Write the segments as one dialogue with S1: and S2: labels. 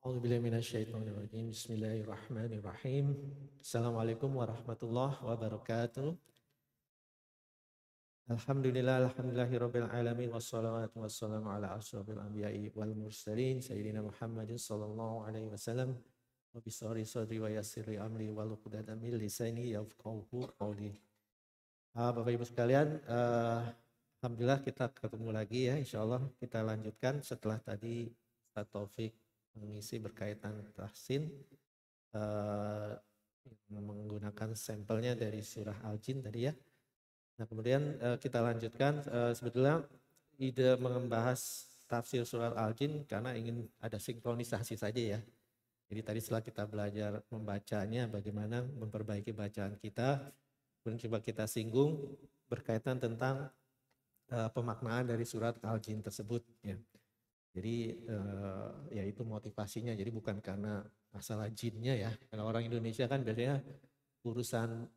S1: A'udzubillahiminasyaitonirrajim. Bismillahirrahmanirrahim. Assalamualaikum warahmatullahi wabarakatuh. Alhamdulillahirabbil alamin wassalatu wassalamu ala asyrofil anbiya'i wal mursalin sayyidina Muhammadin sallallahu alaihi wasallam wa bisari sadri wa yassirli amri wa luqdatan min lisani yafqahu qawli. Bapak Ibu sekalian, alhamdulillah kita ketemu lagi ya, insyaallah kita lanjutkan setelah tadi Ustaz Taufik mengisi berkaitan tahsin menggunakan sampelnya dari surah Al-Jin tadi ya. Nah kemudian kita lanjutkan, sebetulnya ide membahas tafsir surah Al-Jin karena ingin ada sinkronisasi saja ya. Jadi tadi setelah kita belajar membacanya, bagaimana memperbaiki bacaan kita, kemudian coba kita singgung berkaitan tentang pemaknaan dari surat Al-Jin tersebut ya. Jadi ya itu motivasinya, jadi bukan karena masalah jinnya ya. Kalau orang Indonesia kan biasanya urusan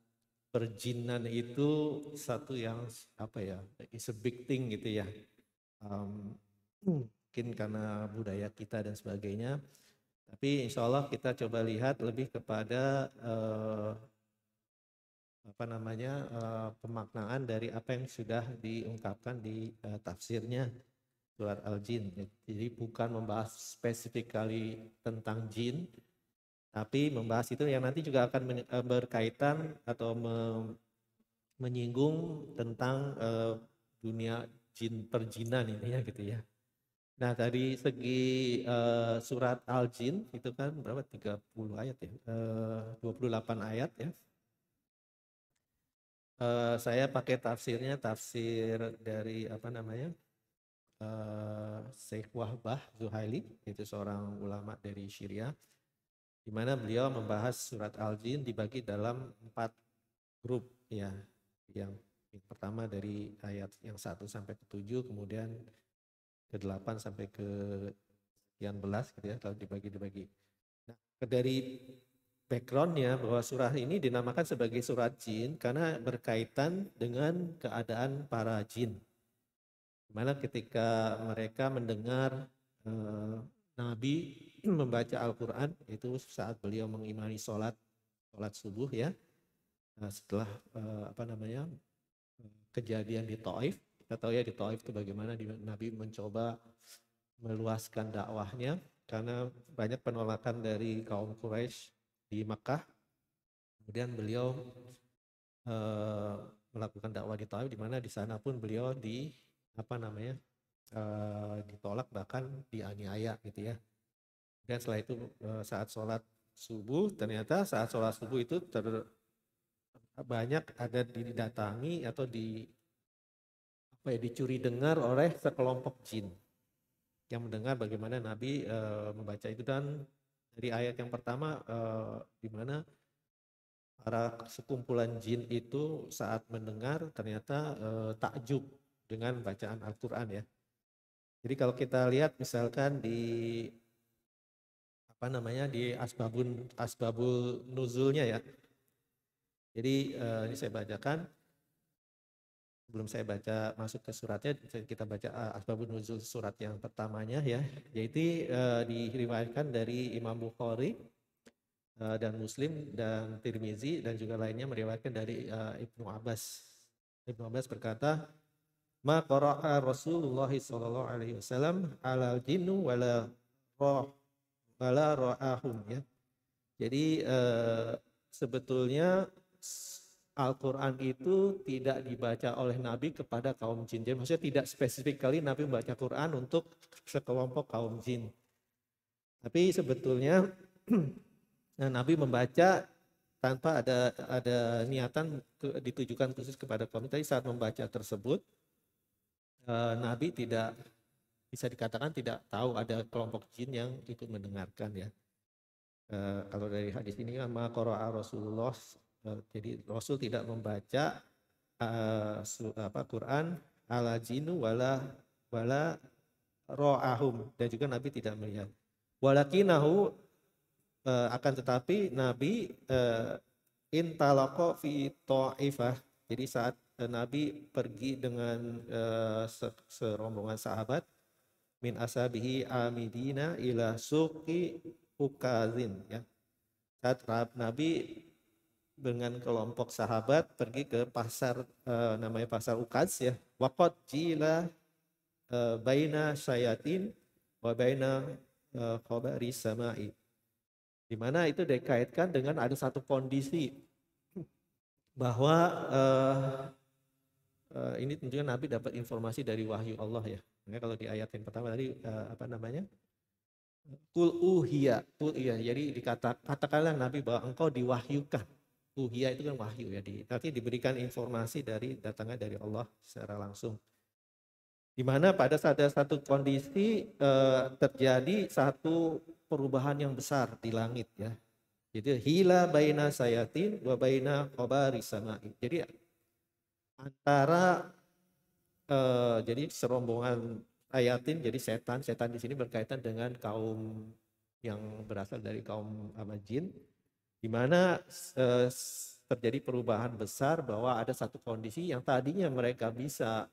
S1: perjinan itu satu yang apa ya, is a big thing gitu ya. Mungkin karena budaya kita dan sebagainya. Tapi insya Allah kita coba lihat lebih kepada pemaknaan dari apa yang sudah diungkapkan di tafsirnya surat Al-Jin. Jadi bukan membahas spesifik kali tentang jin, tapi membahas itu yang nanti juga akan berkaitan atau menyinggung tentang dunia jin perjinan ini ya gitu ya. Nah dari segi surat Al-Jin itu kan berapa, 30 ayat ya, 28 ayat ya. Saya pakai tafsir dari Syekh Wahbah Zuhaili, itu seorang ulama dari Syria, di mana beliau membahas surat Al-Jin dibagi dalam 4 grup ya. Yang pertama dari ayat yang 1 sampai ke 7, kemudian ke 8 sampai ke sekian belas gitu ya, kalau dibagi. Nah, dari backgroundnya bahwa surah ini dinamakan sebagai surat jin karena berkaitan dengan keadaan para jin. Dimana ketika mereka mendengar Nabi membaca Al-Quran, itu saat beliau mengimani sholat subuh ya, setelah kejadian di Taif. Kita tahu ya di Taif itu bagaimana Nabi mencoba meluaskan dakwahnya karena banyak penolakan dari kaum Quraisy di Makkah. Kemudian beliau melakukan dakwah di Taif, di mana di sana pun beliau ditolak, bahkan dianiaya gitu ya. Dan setelah itu saat sholat subuh, ternyata saat sholat subuh itu banyak ada didatangi atau dicuri dengar oleh sekelompok jin yang mendengar bagaimana Nabi membaca itu. Dan dari ayat yang pertama di mana para sekumpulan jin itu saat mendengar ternyata takjub dengan bacaan Al-Quran ya. Jadi kalau kita lihat misalkan di asbabul nuzulnya ya. Jadi ini saya bacakan sebelum saya baca masuk ke suratnya, kita baca asbabun nuzul surat yang pertamanya ya. Yaitu diriwayatkan dari Imam Bukhari dan Muslim dan Tirmizi dan juga lainnya meriwayatkan dari Ibnu Abbas. Ibnu Abbas berkata, "Ma qara'a Rasulullah sallallahu alaihi wasallam ala jinnu wala ra'ahum" ya. Jadi sebetulnya Al-Quran itu tidak dibaca oleh Nabi kepada kaum jin. Jadi maksudnya tidak spesifik kali Nabi membaca Quran untuk sekelompok kaum jin. Tapi sebetulnya Nabi membaca tanpa ada niatan ditujukan khusus kepada kaum. Tapi saat membaca tersebut, Nabi tidak bisa dikatakan tidak tahu ada kelompok jin yang ikut mendengarkan ya. Kalau dari hadis ini ma qara'a Rasulullah, jadi Rasul tidak membaca Quran ala jinu wala ra'ahum, dan juga Nabi tidak melihat. Walakinahu akan tetapi Nabi intalaqa fi ta'ifah. Jadi saat Nabi pergi dengan serombongan sahabat min asabihi amidina ila suqi ukazin ya. Saat Nabi dengan kelompok sahabat pergi ke pasar namanya pasar Ukaz ya. Waqad jila baina syayatin wa baina khabari samai. Di mana itu dikaitkan dengan ada satu kondisi bahwa ini tentunya Nabi dapat informasi dari wahyu Allah ya. Makanya kalau di ayat yang pertama tadi apa namanya? Kul uhiya, jadi katakanlah Nabi bahwa engkau diwahyukan. Uhiya itu kan wahyu ya, nanti diberikan informasi datangnya dari Allah secara langsung. Di mana pada saat ada satu kondisi terjadi satu perubahan yang besar di langit ya. Jadi hila baina sayatin wa baina khabari samai. Jadi antara jadi serombongan ayatin, jadi setan di sini berkaitan dengan kaum yang berasal dari kaum jin, di mana terjadi perubahan besar bahwa ada satu kondisi yang tadinya mereka bisa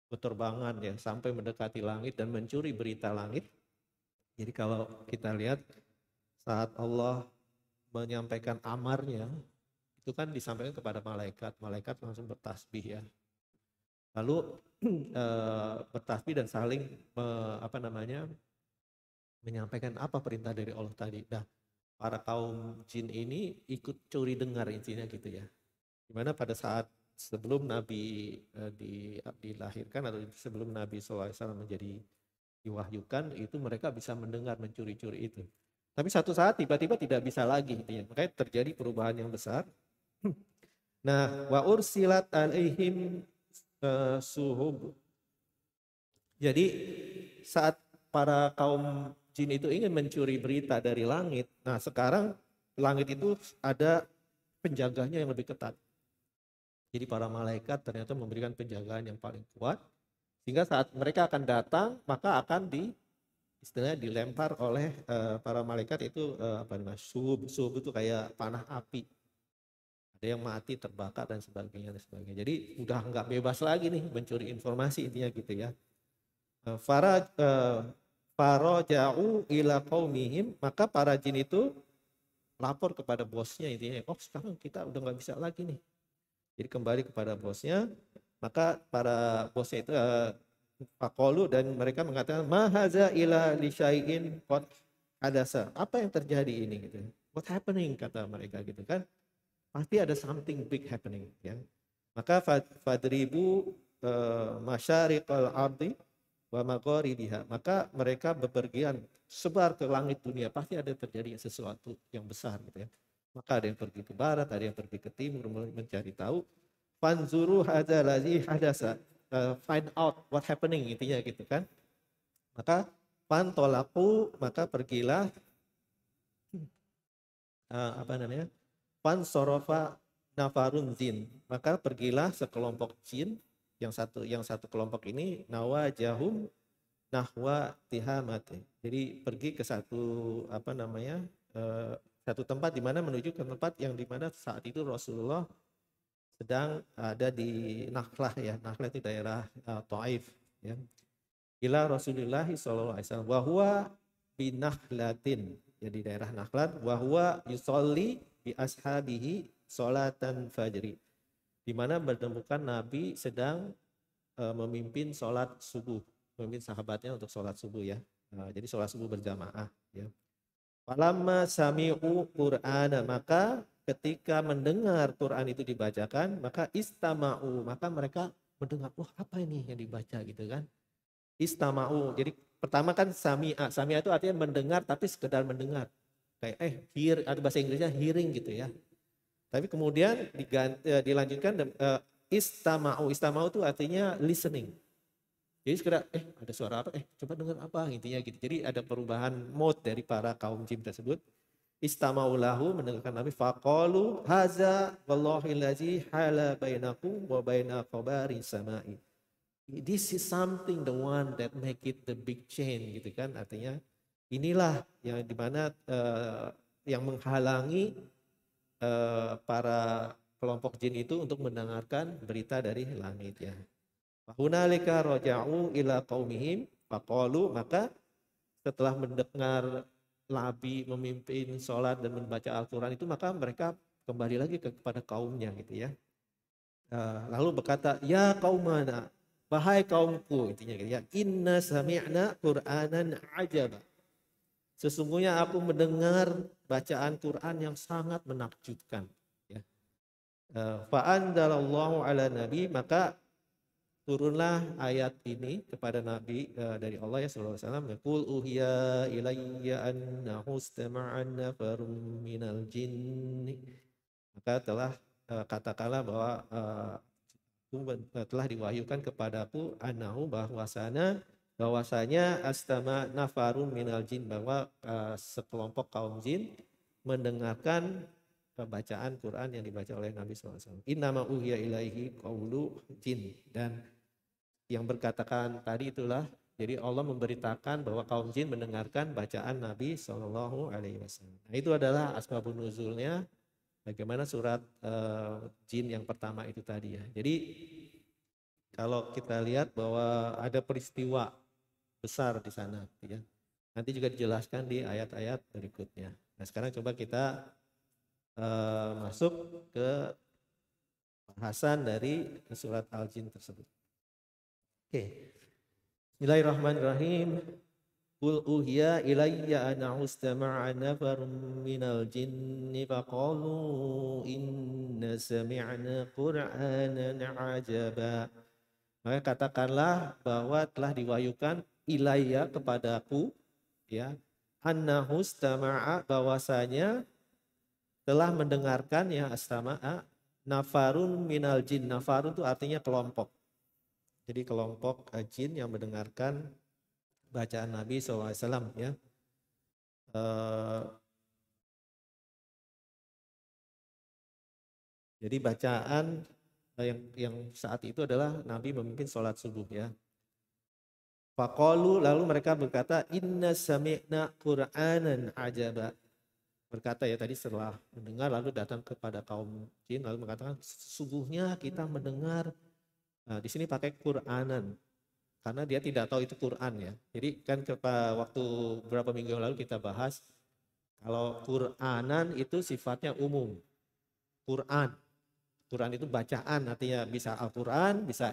S1: berterbangan ya sampai mendekati langit dan mencuri berita langit. Jadi kalau kita lihat saat Allah menyampaikan amarnya, itu kan disampaikan kepada malaikat langsung bertasbih ya. Lalu bertasbih dan saling menyampaikan apa perintah dari Allah tadi. Nah, para kaum jin ini ikut curi dengar intinya gitu ya. Dimana pada saat sebelum Nabi dilahirkan atau sebelum Nabi SAW menjadi diwahyukan, itu mereka bisa mendengar, mencuri-curi itu. Tapi satu saat tiba-tiba tidak bisa lagi intinya. Makanya terjadi perubahan yang besar. Nah, wa ursilat alaihim suhub. Jadi saat para kaum jin itu ingin mencuri berita dari langit, nah sekarang langit itu ada penjaganya yang lebih ketat. Jadi para malaikat ternyata memberikan penjagaan yang paling kuat, sehingga saat mereka akan datang maka akan istilahnya dilempar oleh para malaikat itu suhub itu kayak panah api. Ada yang mati, terbakar dan sebagainya. Jadi udah nggak bebas lagi nih mencuri informasi intinya gitu ya. Faraja'u ila qaumihim, maka para jin itu lapor kepada bosnya intinya. Oh sekarang kita udah nggak bisa lagi nih. Jadi kembali kepada bosnya, maka para bosnya itu faqalu dan mereka mengatakan mahaza ila li syai'in qad hadasa. Apa yang terjadi ini gitu. What happening kata mereka gitu kan. Pasti ada something big happening ya. Maka fadribu masyariqal ardi wa magharibiha. Maka mereka bepergian sebar ke langit dunia, pasti ada terjadi sesuatu yang besar gitu ya. Maka ada yang pergi ke barat, ada yang pergi ke timur mencari tahu. Fanzuru hadza ladzi hadasa. Find out what happening intinya gitu kan. Maka pantolaku, maka pergilah Fansorofa nafarun jin, maka pergilah sekelompok jin, yang satu kelompok ini nawa jahum nahwa tihamati. Jadi pergi ke satu satu tempat di mana menuju ke tempat yang di mana saat itu Rasulullah sedang ada di Nakhlah ya. Nakhlah itu daerah Taif ya. Ila Rasulullah sallallahu alaihi wasallam wa huwa binakhlatin, jadi daerah Nakhlat, wa huwa yusolli bi ashabihi sholatan fajri, di mana menemukan Nabi sedang memimpin sholat subuh, memimpin sahabatnya untuk sholat subuh ya. Jadi sholat subuh berjamaah ya. Falamma sami'u Qur'ana, maka ketika mendengar Quran itu dibacakan, maka istama'u, maka mereka mendengar, wah apa ini yang dibaca gitu kan. Istama'u, jadi pertama kan sami'a itu artinya mendengar tapi sekedar mendengar. Kayak hear, atau bahasa Inggrisnya hearing gitu ya. Tapi kemudian dilanjutkan istama'u. Istama'u itu artinya listening. Jadi sekedar ada suara apa? Coba dengar apa intinya gitu. Jadi ada perubahan mode dari para kaum jin tersebut. Istama'u lahu, mendengarkan Nabi, faqalu haza wallahil ladzi hala bainakum wa baina khabari sama'i. This is something the one that make it the big chain gitu kan, artinya inilah yang dimana yang menghalangi para kelompok jin itu untuk mendengarkan berita dari langit ya. Hunalika raja'u ila qaumihim, Faqalu, maka setelah mendengar Nabi memimpin sholat dan membaca Al-Quran itu, maka mereka kembali lagi kepada kaumnya gitu ya. Lalu berkata, ya qaumana, wahai kaumku, intinya gitu ya, inna sami'na Qur'anan ajaba. Sesungguhnya aku mendengar bacaan Quran yang sangat menakjubkan. Ya. Fa'andalallahu ala nabi, maka turunlah ayat ini kepada Nabi dari Allah ya sallallahu alaihi wasallam. Qul uhiya ilayya annahu istama'an nafarum minal jinni. Maka telah katakanlah bahwa telah diwahyukan kepadaku annahu bahwasanya astama nafarun minal jin, bahwa sekelompok kaum jin mendengarkan bacaan Quran yang dibaca oleh Nabi SAW. Innama uhiya ilaihi qaulu jin, dan yang berkatakan tadi itulah, jadi Allah memberitakan bahwa kaum jin mendengarkan bacaan Nabi SAW. Nah, itu adalah asbabun nuzulnya, bagaimana surat jin yang pertama itu tadi ya. Jadi kalau kita lihat bahwa ada peristiwa besar di sana ya. Nanti juga dijelaskan di ayat-ayat berikutnya. Nah, sekarang coba kita masuk ke bahasan dari surat Al-Jin tersebut. Oke. Bismillahirrahmanirrahim. Qul uhiya ilayya annahu istama'a nafarun minal jinni faqalu inna sami'na Qur'anan ajaba. Maka katakanlah bahwa telah diwahyukan ilayya kepadaku ya, annahu istama'a, bahwasanya telah mendengarkan ya, astama'a nafarun minal jin. Nafarun itu artinya kelompok. Jadi kelompok jin yang mendengarkan bacaan Nabi SAW ya. Jadi bacaan yang saat itu adalah Nabi memimpin sholat subuh ya. Faqalu, lalu mereka berkata, inna sami'na Qur'anan ajaba. Berkata ya tadi setelah mendengar, lalu datang kepada kaum jin lalu mengatakan, sesungguhnya kita mendengar. Nah, di sini pakai Qur'anan karena dia tidak tahu itu Quran ya. Jadi kan waktu beberapa minggu yang lalu kita bahas kalau Qur'anan itu sifatnya umum. Quran itu bacaan, artinya bisa Al-Quran, bisa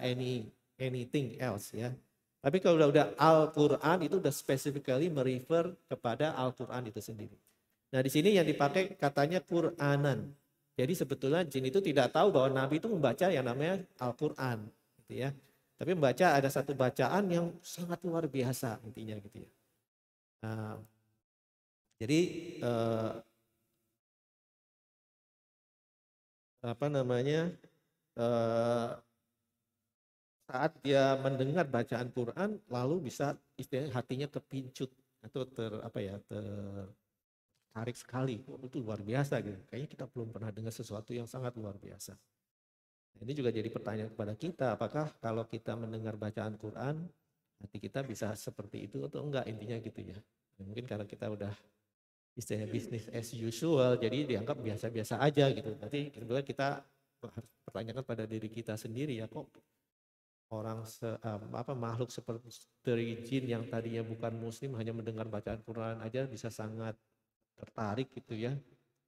S1: anything else ya. Tapi kalau udah Al-Quran itu udah specifically merefer kepada Al-Quran itu sendiri. Nah, di sini yang dipakai katanya Qur'anan. Jadi sebetulnya jin itu tidak tahu bahwa Nabi itu membaca yang namanya Al-Quran gitu ya. Tapi membaca ada satu bacaan yang sangat luar biasa intinya gitu ya. Nah, jadi saat dia mendengar bacaan Quran lalu bisa istilahnya hatinya kepincut atau tertarik sekali. Oh, itu luar biasa gitu. Kayaknya kita belum pernah dengar sesuatu yang sangat luar biasa. Ini juga jadi pertanyaan kepada kita, apakah kalau kita mendengar bacaan Quran, hati kita bisa seperti itu atau enggak, intinya gitu ya. Mungkin karena kita udah istilahnya business as usual, jadi dianggap biasa-biasa aja gitu. Nanti kita harus pertanyakan pada diri kita sendiri ya, kok orang makhluk seperti jin yang tadinya bukan muslim hanya mendengar bacaan Quran aja bisa sangat tertarik gitu ya.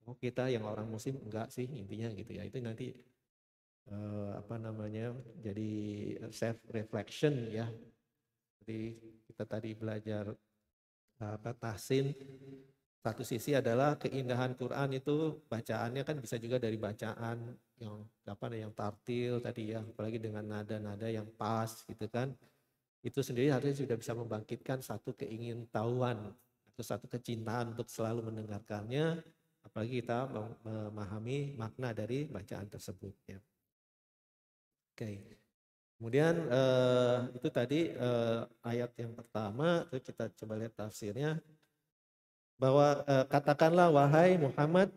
S1: Oh, kita yang orang muslim enggak sih, intinya gitu ya. Itu nanti jadi self reflection ya. Jadi kita tadi belajar tahsin, satu sisi adalah keindahan Quran itu bacaannya kan bisa juga dari bacaan yang tartil tadi ya, apalagi dengan nada-nada yang pas gitu kan. Itu sendiri harusnya sudah bisa membangkitkan satu keingintahuan atau satu kecintaan untuk selalu mendengarkannya, apalagi kita memahami makna dari bacaan tersebut ya. Oke. Kemudian itu tadi ayat yang pertama, itu kita coba lihat tafsirnya. Bahwa katakanlah wahai Muhammad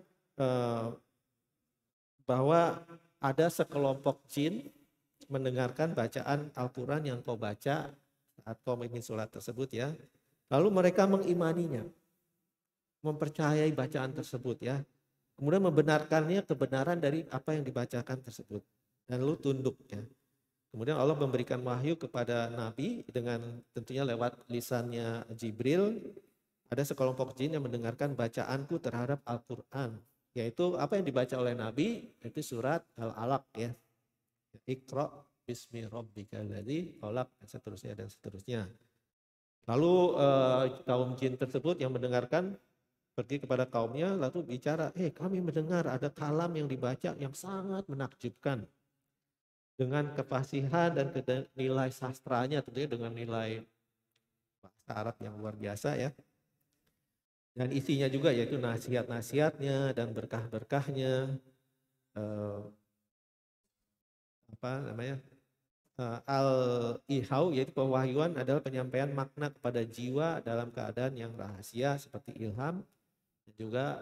S1: bahwa ada sekelompok jin mendengarkan bacaan Al-Quran yang kau baca saat kau memimpin sholat tersebut ya. Lalu mereka mengimaninya, mempercayai bacaan tersebut ya. Kemudian membenarkannya kebenaran dari apa yang dibacakan tersebut. Dan lalu tunduk ya. Kemudian Allah memberikan wahyu kepada Nabi dengan tentunya lewat lisannya Jibril. Ada sekelompok jin yang mendengarkan bacaanku terhadap Al-Quran. Yaitu apa yang dibaca oleh Nabi, itu surat Al-Alaq ya. Iqra bismi rabbikal ladzi khalaq dan seterusnya dan seterusnya. Lalu kaum jin tersebut yang mendengarkan pergi kepada kaumnya lalu bicara, kami mendengar ada kalam yang dibaca yang sangat menakjubkan. Dengan kefasihan dan nilai sastranya tentunya dengan nilai bahasa Arab yang luar biasa ya. Dan isinya juga yaitu nasihat-nasihatnya dan berkah-berkahnya. Apa namanya? Al-ihau yaitu pewahyuan adalah penyampaian makna kepada jiwa dalam keadaan yang rahasia seperti ilham dan juga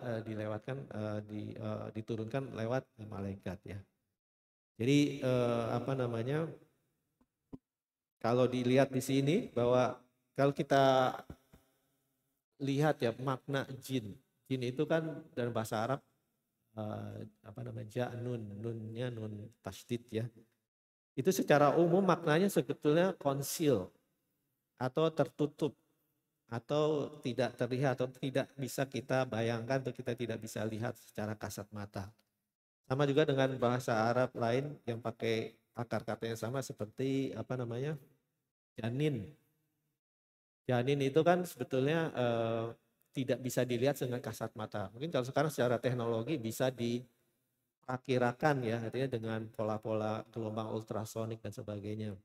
S1: diturunkan lewat malaikat ya. Jadi apa namanya? Kalau dilihat di sini bahwa kalau kita lihat ya makna jin. Jin itu kan dalam bahasa Arab apa namanya? Ja'nun, nunnya nun tasydid ya. Itu secara umum maknanya sebetulnya konsil atau tertutup atau tidak terlihat atau tidak bisa kita bayangkan atau kita tidak bisa lihat secara kasat mata. Sama juga dengan bahasa Arab lain yang pakai akar kata yang sama seperti apa namanya? Janin. Janin itu kan sebetulnya tidak bisa dilihat dengan kasat mata. Mungkin kalau sekarang secara teknologi bisa diperkirakan ya, artinya dengan pola-pola gelombang ultrasonik dan sebagainya.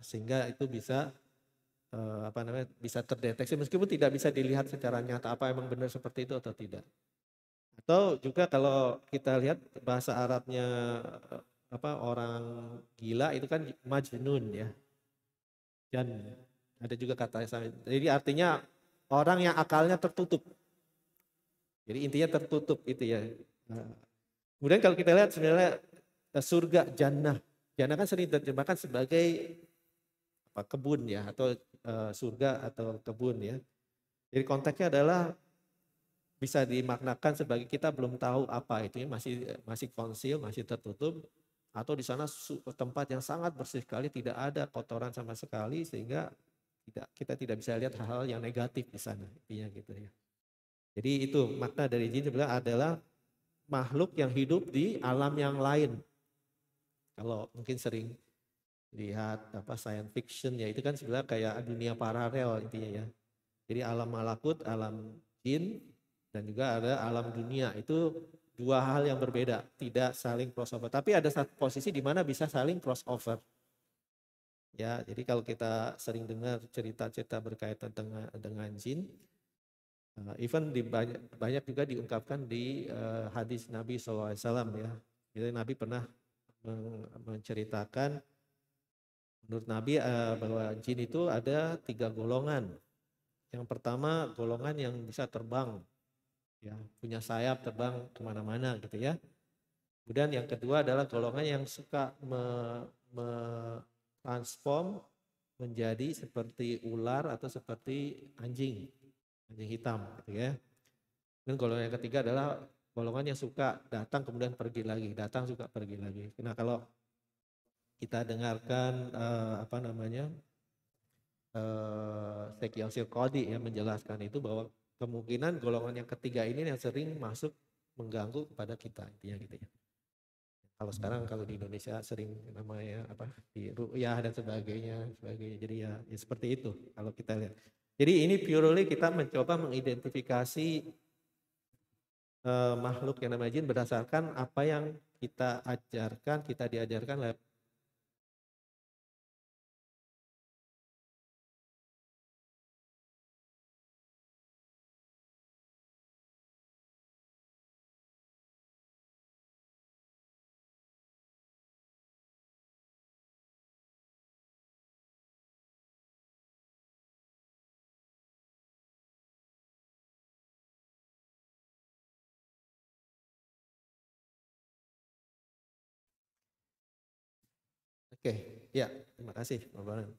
S1: Sehingga itu bisa apa namanya bisa terdeteksi meskipun tidak bisa dilihat secara nyata apa emang benar seperti itu atau tidak. Atau juga kalau kita lihat bahasa Arabnya apa orang gila itu kan majnun ya. Dan ada juga kata sama. Jadi artinya orang yang akalnya tertutup. Jadi intinya tertutup itu ya. Kemudian kalau kita lihat sebenarnya surga jannah. Jannah kan sering diterjemahkan sebagai apa, kebun ya atau surga atau kebun ya. Jadi konteksnya adalah bisa dimaknakan sebagai kita belum tahu apa itu ya, masih konsil, masih tertutup atau di sana tempat yang sangat bersih sekali, tidak ada kotoran sama sekali sehingga kita tidak bisa lihat hal-hal yang negatif di sana intinya gitu ya. Jadi itu makna dari jin sebenarnya adalah makhluk yang hidup di alam yang lain. Kalau mungkin sering lihat apa science fiction ya itu kan sebenarnya kayak dunia paralel intinya ya. Jadi alam malakut, alam jin dan juga ada alam dunia itu dua hal yang berbeda, tidak saling crossover. Tapi ada satu posisi di mana bisa saling crossover. Ya, jadi kalau kita sering dengar cerita-cerita berkaitan dengan jin, even banyak juga diungkapkan di hadis Nabi SAW ya. Jadi Nabi pernah menceritakan menurut Nabi bahwa jin itu ada 3 golongan. Yang pertama golongan yang bisa terbang, ya punya sayap terbang kemana-mana gitu ya. Kemudian yang kedua adalah golongan yang suka transform menjadi seperti ular atau seperti anjing hitam gitu ya. Dan golongan yang ketiga adalah golongan yang suka datang kemudian pergi lagi, datang suka pergi lagi. Nah kalau kita dengarkan apa namanya Sheikh Yasir Qadhi ya menjelaskan itu bahwa kemungkinan golongan yang ketiga ini yang sering masuk mengganggu kepada kita intinya gitu ya. Kalau sekarang kalau di Indonesia sering namanya apa di ru'yah dan sebagainya. Jadi ya seperti itu kalau kita lihat. Jadi ini purely kita mencoba mengidentifikasi makhluk yang namanya jin berdasarkan apa yang kita ajarkan, kita diajarkan. Oke, ya terima kasih Pak Baran.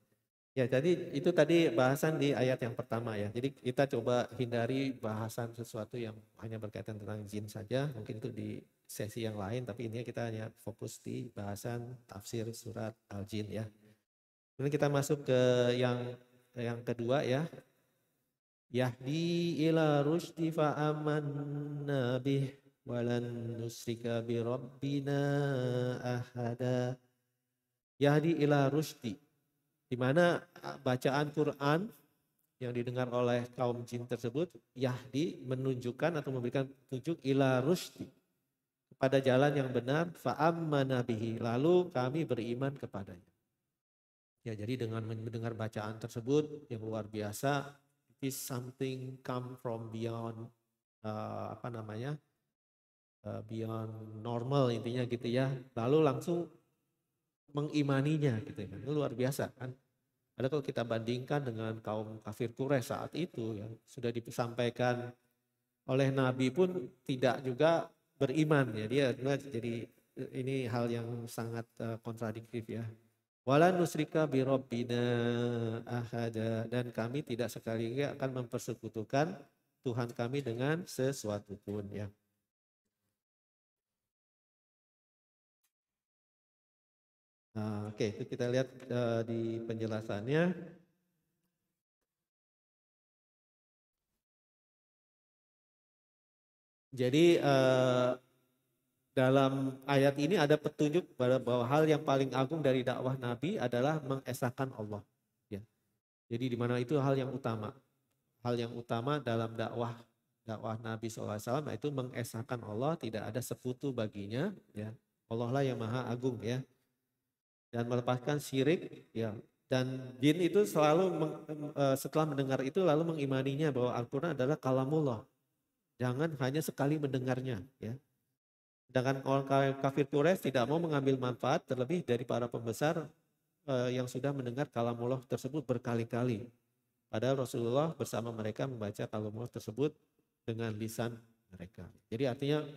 S1: Ya, jadi itu tadi bahasan di ayat yang pertama ya. Jadi kita coba hindari bahasan sesuatu yang hanya berkaitan tentang jin saja. Mungkin itu di sesi yang lain, tapi ini kita hanya fokus di bahasan tafsir surat Al-Jin ya. Kemudian kita masuk ke yang kedua ya. Yahdi ila rusdi fa amanna bih walan nusrika bi rabbina ahada. Yahdi ila rusdi, di mana bacaan Quran yang didengar oleh kaum jin tersebut, Yahdi menunjukkan atau memberikan petunjuk ila rusdi, kepada jalan yang benar, fa'ammana bihi, lalu kami beriman kepadanya. Ya, jadi dengan mendengar bacaan tersebut yang luar biasa, it is something come from beyond beyond normal intinya gitu ya. Lalu langsung mengimaninya gitu ya. Itu luar biasa kan. Ada kalau kita bandingkan dengan kaum kafir Quraisy saat itu ya, sudah disampaikan oleh Nabi pun tidak juga beriman ya. Jadi ini hal yang sangat kontradiktif ya. Wala nusrika bi rabbina ahada, dan kami tidak sekali akan mempersekutukan Tuhan kami dengan sesuatu pun ya. Nah, oke, itu kita lihat di penjelasannya. Jadi dalam ayat ini ada petunjuk bahwa hal yang paling agung dari dakwah Nabi adalah mengesahkan Allah. Ya. Jadi di mana itu hal yang utama. Hal yang utama dalam dakwah Nabi SAW itu mengesahkan Allah, tidak ada sekutu baginya. Ya. Allah lah yang maha agung ya. Dan melepaskan syirik ya. Dan jin itu selalu setelah mendengar itu lalu mengimaninya bahwa Al-Quran adalah kalamullah. Jangan hanya sekali mendengarnya ya. Sedangkan orang kafir Quraisy tidak mau mengambil manfaat terlebih dari para pembesar yang sudah mendengar kalamullah tersebut berkali-kali. Padahal Rasulullah bersama mereka membaca kalamullah tersebut dengan lisan mereka. Jadi artinya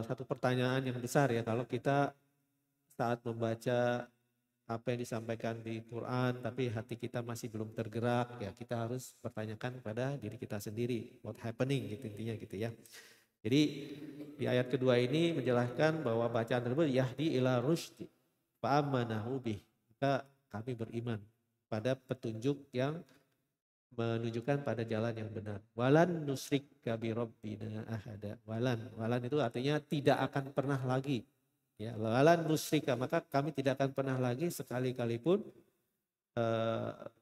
S1: satu pertanyaan yang besar ya, kalau kita saat membaca apa yang disampaikan di Quran tapi hati kita masih belum tergerak, ya kita harus pertanyakan kepada diri kita sendiri, what happening gitu intinya gitu ya. Jadi di ayat kedua ini menjelaskan bahwa bacaan tersebut yahdi ila rusydi fa'amanahu bih. Maka kami beriman pada petunjuk yang menunjukkan pada jalan yang benar. Walan nusrik kabi rabbina ahada. Walan itu artinya tidak akan pernah lagi. Ya, walan nusrika, maka kami tidak akan pernah lagi sekali-kali pun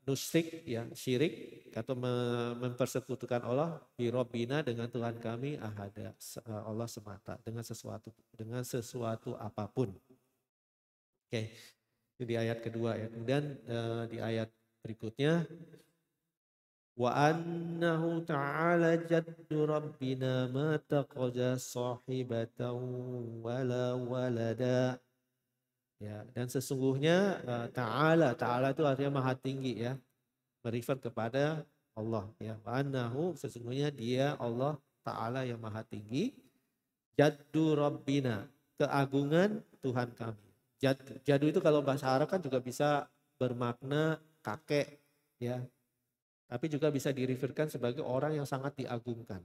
S1: nusrik ya, syirik atau mempersekutukan Allah bi rabbina dengan Tuhan kami ahada, Allah semata, dengan sesuatu apapun. Oke, itu di ayat kedua ya. Kemudian di ayat berikutnya wa annahu ta'ala jaddu rabbina ma taqaza sahibatan wala walada. Ya, dan sesungguhnya ta'ala itu artinya maha tinggi ya. Merefer kepada Allah ya. Wa annahu, sesungguhnya dia Allah Ta'ala yang maha tinggi. Jaddu rabbina, keagungan Tuhan kami. Jaddu itu kalau bahasa Arab kan juga bisa bermakna kakek ya. Tapi juga bisa direferkan sebagai orang yang sangat diagungkan.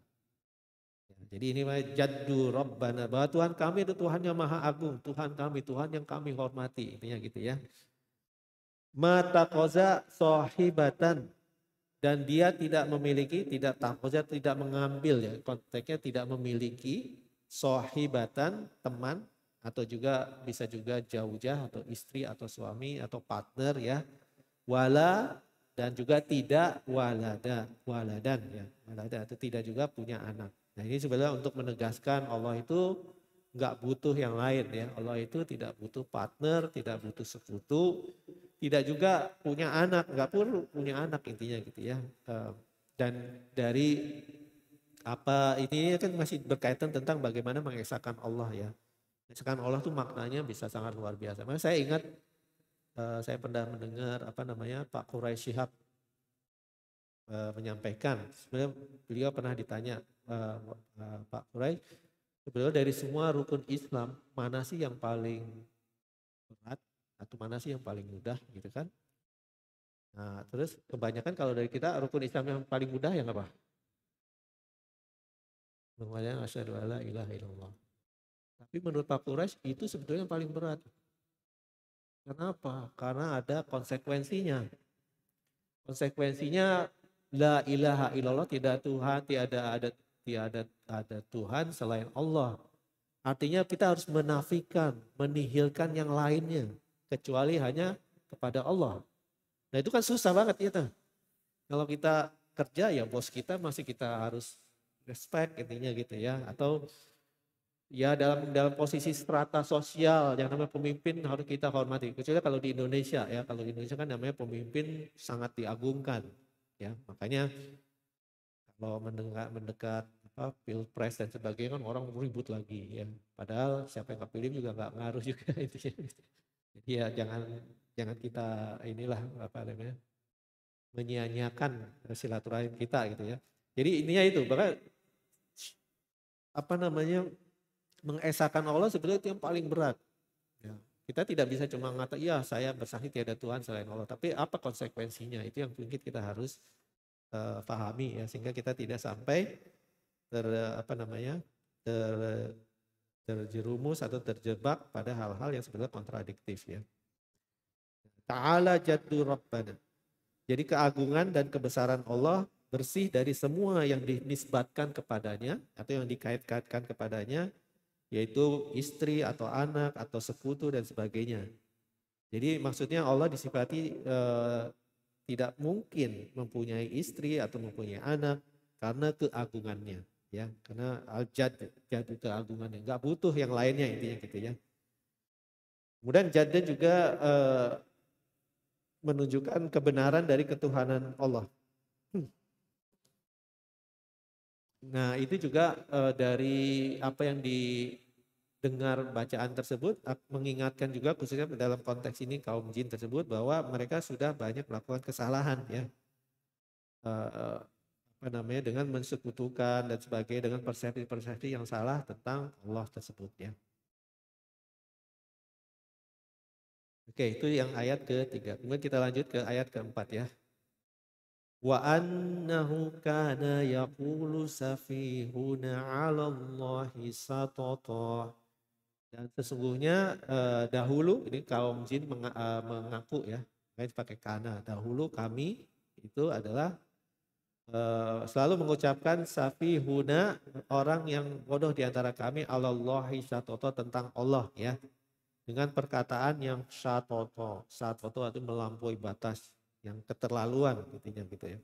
S1: Ya, jadi ini jaddu rabbana, bahwa Tuhan kami itu Tuhan yang maha agung, Tuhan kami, Tuhan yang kami hormati, intinya gitu ya. Mata koza sohibatan, dan dia tidak memiliki, tidak takoza, tidak mengambil ya, konteksnya tidak memiliki sohibatan, teman, atau juga bisa juga jaujah atau istri atau suami atau partner ya. Wala, dan juga tidak waladan ya, walada itu tidak juga punya anak. Nah ini sebenarnya untuk menegaskan Allah itu nggak butuh yang lain ya. Allah itu tidak butuh partner, tidak butuh sekutu, tidak juga punya anak, nggak perlu punya anak intinya gitu ya. Dan dari apa ini kan masih berkaitan tentang bagaimana mengesahkan Allah ya. Mengesahkan Allah tuh maknanya bisa sangat luar biasa. Makanya saya ingat saya pernah mendengar Pak Quraisy Shihab menyampaikan, sebenarnya beliau pernah ditanya Pak Quraisy, sebenarnya dari semua rukun Islam mana sih yang paling berat atau mana sih yang paling mudah gitu kan? Nah, terus kebanyakan kalau dari kita rukun Islam yang paling mudah yang apa? Mengucapkan asyhadu alla ilaha illallah. Tapi menurut Pak Quraisy itu sebetulnya yang paling berat. Kenapa? Karena ada konsekuensinya. Konsekuensinya la ilaha illallah, tidak Tuhan, tiada ada Tuhan selain Allah. Artinya kita harus menafikan, menihilkan yang lainnya kecuali hanya kepada Allah. Nah, itu kan susah banget ya. Kalau kita kerja ya bos kita masih kita harus respect intinya gitu ya. Atau ya dalam posisi strata sosial yang namanya pemimpin harus kita hormati. Kecuali kalau di Indonesia ya, kalau di Indonesia kan namanya pemimpin sangat diagungkan ya. Makanya kalau mendekat apa pilpres dan sebagainya kan orang ribut lagi ya. Padahal siapa yang kepilih juga nggak ngaruh juga itu ya. Jadi ya jangan jangan kita inilah apa namanya menyia-nyiakan silaturahim kita gitu ya. Jadi intinya itu, bahkan apa namanya mengesahkan Allah sebenarnya itu yang paling berat. Ya. Kita tidak bisa cuma ngata, iya saya bersaksi tiada Tuhan selain Allah. Tapi apa konsekuensinya? Itu yang mungkin kita harus pahami ya, sehingga kita tidak sampai apa namanya ter, terjerumus atau terjebak pada hal-hal yang sebenarnya kontradiktif ya. Ta'ala jaddu rabbana. Jadi keagungan dan kebesaran Allah bersih dari semua yang dinisbatkan kepadanya atau yang dikait-kaitkan kepadanya, yaitu istri atau anak atau sekutu dan sebagainya. Jadi maksudnya Allah disifati tidak mungkin mempunyai istri atau mempunyai anak karena keagungannya, ya, karena al-jad, jad keagungannya, nggak butuh yang lainnya intinya gitu ya. Kemudian jadnya juga menunjukkan kebenaran dari ketuhanan Allah. Nah itu juga dari apa yang didengar bacaan tersebut mengingatkan juga khususnya dalam konteks ini kaum jin tersebut bahwa mereka sudah banyak melakukan kesalahan ya. Apa namanya dengan mensekutukan dan sebagainya dengan persepsi-persepsi yang salah tentang Allah tersebut ya. Oke itu yang ayat ketiga. Kemudian kita lanjut ke ayat keempat ya. Wa annahu kana yaqulu safihuna 'ala Allahi satata. Dan sesungguhnya dahulu ini kaum jin mengaku ya, pakai kana. Dahulu kami itu adalah selalu mengucapkan safihuna, orang yang bodoh di antara kami, 'ala Allahi satata, tentang Allah ya. Dengan perkataan yang syatoto. Syatoto itu melampaui batas, yang keterlaluan intinya gitu ya.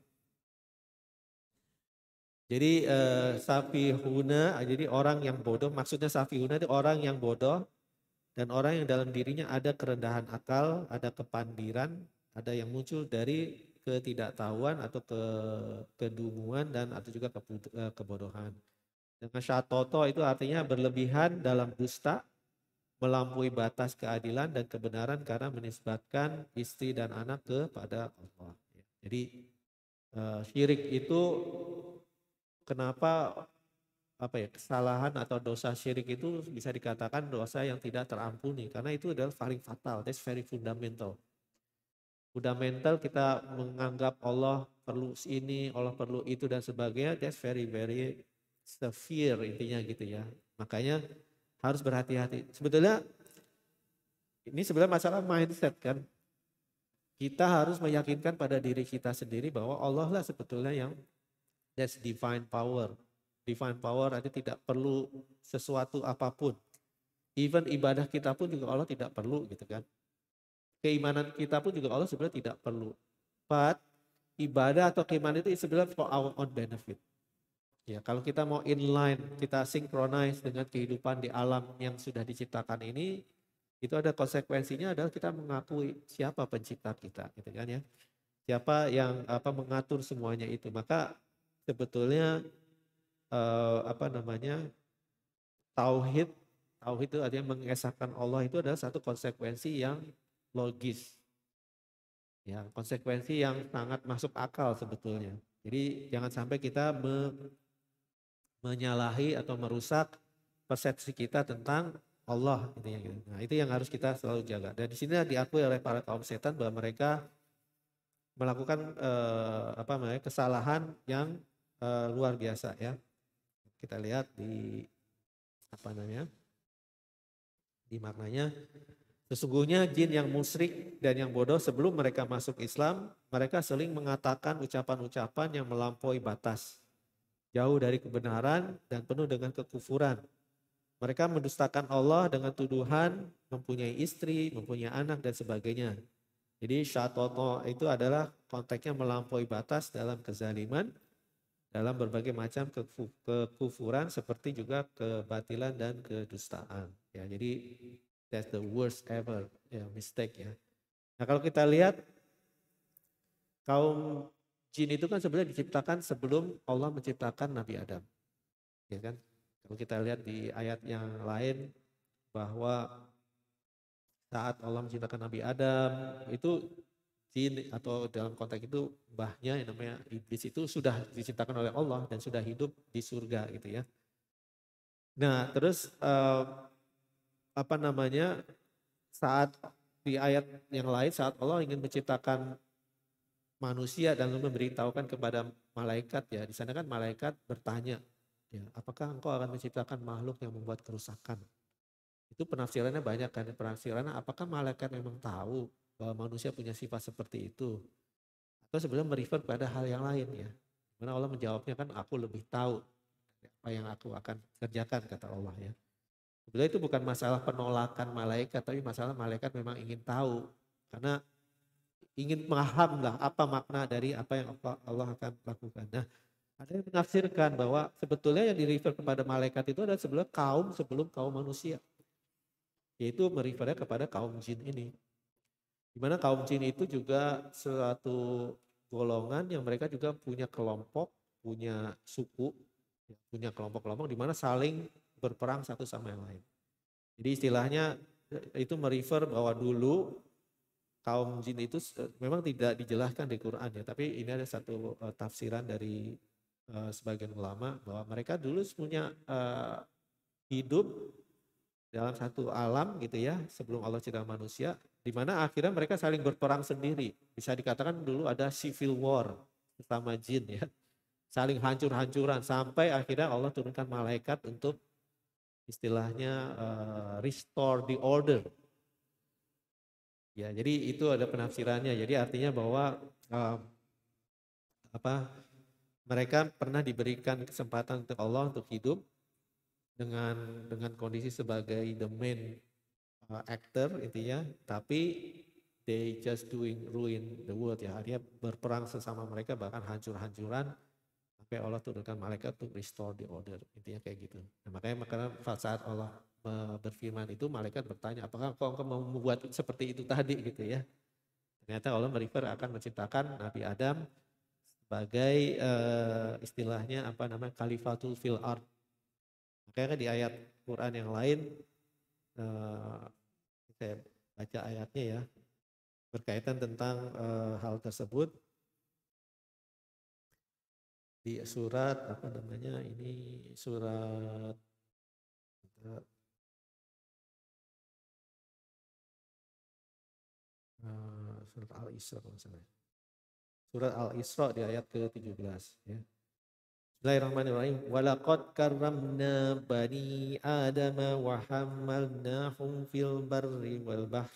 S1: Jadi safihuna, jadi orang yang bodoh, maksudnya safihuna itu orang yang bodoh dan orang yang dalam dirinya ada kerendahan akal, ada kepandiran, ada yang muncul dari ketidaktahuan atau kedunguan dan atau juga kebodohan. Dengan syatoto itu artinya berlebihan dalam dusta, melampaui batas keadilan dan kebenaran karena menisbatkan istri dan anak kepada Allah. Jadi syirik itu kenapa apa ya kesalahan atau dosa syirik itu bisa dikatakan dosa yang tidak terampuni karena itu adalah paling fatal, that's very fundamental. Fundamental kita menganggap Allah perlu ini, Allah perlu itu dan sebagainya, that's very very severe intinya gitu ya. Makanya harus berhati-hati. Sebetulnya ini sebenarnya masalah mindset kan. Kita harus meyakinkan pada diri kita sendiri bahwa Allah lah sebetulnya yang that's divine power. Divine power artinya tidak perlu sesuatu apapun. Even ibadah kita pun juga Allah tidak perlu gitu kan. Keimanan kita pun juga Allah sebenarnya tidak perlu. But ibadah atau keimanan itu sebenarnya for our own benefit. Ya, kalau kita mau inline, kita synchronize dengan kehidupan di alam yang sudah diciptakan ini, itu ada konsekuensinya adalah kita mengakui siapa pencipta kita, gitu kan ya. Siapa yang mengatur semuanya itu. Maka sebetulnya apa namanya tauhid itu artinya mengesahkan Allah itu adalah satu konsekuensi yang logis, ya konsekuensi yang sangat masuk akal sebetulnya. Jadi jangan sampai kita menyalahi atau merusak persepsi kita tentang Allah gitu ya. Nah itu yang harus kita selalu jaga. Dan di sini diakui oleh para kaum setan bahwa mereka melakukan kesalahan yang luar biasa ya. Kita lihat di di maknanya, sesungguhnya jin yang musyrik dan yang bodoh sebelum mereka masuk Islam, mereka sering mengatakan ucapan-ucapan yang melampaui batas, jauh dari kebenaran dan penuh dengan kekufuran. Mereka mendustakan Allah dengan tuduhan mempunyai istri, mempunyai anak dan sebagainya. Jadi syatoto itu adalah konteksnya melampaui batas dalam kezaliman, dalam berbagai macam kekufuran seperti juga kebatilan dan kedustaan. Ya, jadi that's the worst ever ya, mistake ya. Nah kalau kita lihat kaum jin itu kan sebenarnya diciptakan sebelum Allah menciptakan Nabi Adam. Ya kan? Kalau kita lihat di ayat yang lain bahwa saat Allah menciptakan Nabi Adam itu jin atau dalam konteks itu mbahnya yang namanya iblis itu sudah diciptakan oleh Allah dan sudah hidup di surga gitu ya. Nah terus saat di ayat yang lain saat Allah ingin menciptakan manusia dan memberitahukan kepada malaikat ya, di sana kan malaikat bertanya ya, apakah engkau akan menciptakan makhluk yang membuat kerusakan? Itu penafsirannya banyak kan, penafsirannya apakah malaikat memang tahu bahwa manusia punya sifat seperti itu? Atau sebenarnya merefer pada hal yang lain ya. Karena Allah menjawabnya kan aku lebih tahu apa yang aku akan kerjakan kata Allah ya. Sebenarnya itu bukan masalah penolakan malaikat, tapi masalah malaikat memang ingin tahu. Karena ingin paham lah apa makna dari apa yang Allah akan lakukan. Nah, ada yang menafsirkan bahwa sebetulnya yang di-refer kepada malaikat itu adalah sebenarnya kaum sebelum kaum manusia. Yaitu merefernya kepada kaum jin ini. Dimana kaum jin itu juga suatu golongan yang mereka juga punya kelompok, punya suku, punya kelompok-kelompok di mana saling berperang satu sama yang lain. Jadi istilahnya itu merefer bahwa dulu kaum jin itu memang tidak dijelaskan di Quran ya, tapi ini ada satu tafsiran dari sebagian ulama bahwa mereka dulu punya hidup dalam satu alam gitu ya sebelum Allah cipta manusia, di mana akhirnya mereka saling berperang sendiri. Bisa dikatakan dulu ada civil war sesama jin ya, saling hancur-hancuran sampai akhirnya Allah turunkan malaikat untuk istilahnya restore the order. Ya, jadi itu ada penafsirannya. Jadi artinya bahwa mereka pernah diberikan kesempatan untuk Allah untuk hidup dengan kondisi sebagai the main actor intinya, tapi they just doing ruin the world ya. Artinya berperang sesama mereka bahkan hancur-hancuran sampai Allah turunkan malaikat untuk restore the order. Intinya kayak gitu. Nah, makanya saat Allah berfirman itu malaikat bertanya, apakah engkau mau membuat seperti itu tadi gitu ya. Ternyata Allah merefer akan menciptakan Nabi Adam sebagai istilahnya khalifatul fil ard. Makanya di ayat Quran yang lain saya baca ayatnya ya berkaitan tentang hal tersebut di surat surat surat Al-Isra surat Al-Isra di ayat ke-17 ya. Bismillahirrahmanirrahim. Walaqad karramna bani Adam wa hamalnahum fil barri wal bahr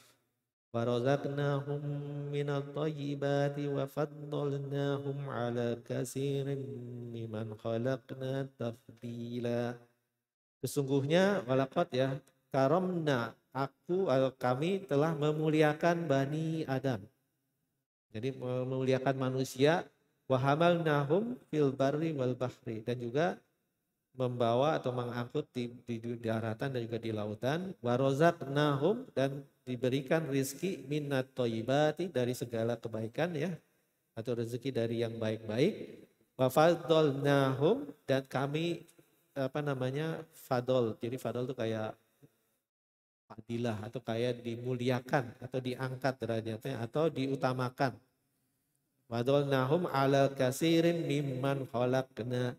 S1: wa razaqnahum minat thayyibati wa faddalnahum ala katsirin mimman khalaqna tafdila. Sesungguhnya walaqad ya karamna kami telah memuliakan Bani Adam. Jadi memuliakan manusia wa hamalnahum fil barri wal bahri dan juga membawa atau mengangkut di daratan dan juga di lautan wa razaqnahum dan diberikan rizki minat thayyibati dari segala kebaikan ya atau rezeki dari yang baik-baik wa faddalnahum dan kami fadol. Jadi fadol itu kayak fadilah atau kayak dimuliakan atau diangkat derajatnya atau diutamakan. Wadolnahum ala kasirin mimman khalaqna